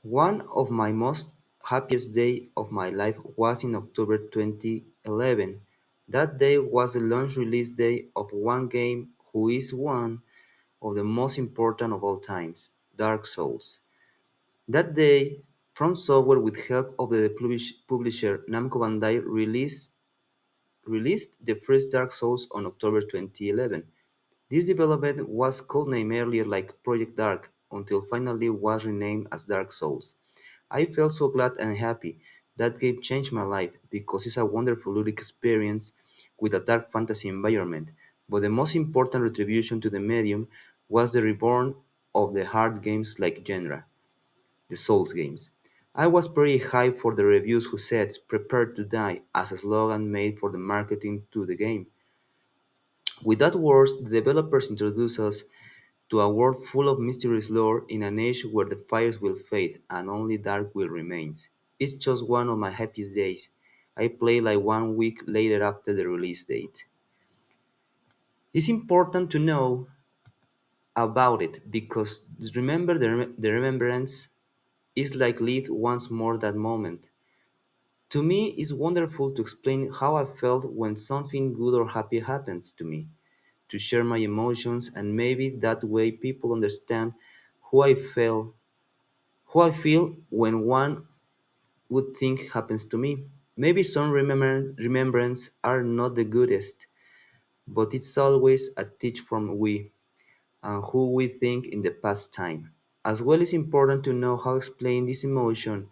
One of my most happiest day of my life was in October 2011. That day was the launch release day of one game who is one of the most important of all times, Dark Souls. That day, From Software with help of the publisher Namco Bandai released the first Dark Souls on October 2011. This development was codenamed earlier like Project Dark until finally was renamed as Dark Souls. I felt so glad and happy. That game changed my life because it's a wonderful ludic experience with a dark fantasy environment. But the most important retribution to the medium was the reborn of the hard games like genre, the Souls games. I was pretty hyped for the reviews who said "Prepare to die" as a slogan made for the marketing to the game. With that words, the developers introduce us to a world full of mysterious lore in an age where the fires will fade and only dark will remain. It's just one of my happiest days. I played like 1 week later after the release date. It's important to know about it because remember the remembrance is like live once more that moment. To me, it's wonderful to explain how I felt when something good or happy happens to me, to share my emotions, and maybe that way people understand who I feel, who I feel when one good thing happens to me. Maybe some remembrance are not the goodest, but it's always a teach from we and who we think in the past time. As well, it's important to know how to explain this emotion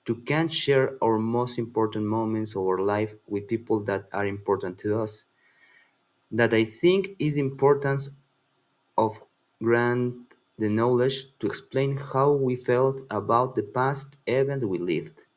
to can share our most important moments of our life with people that are important to us. That I think is the importance of grant the knowledge to explain how we felt about the past event we lived.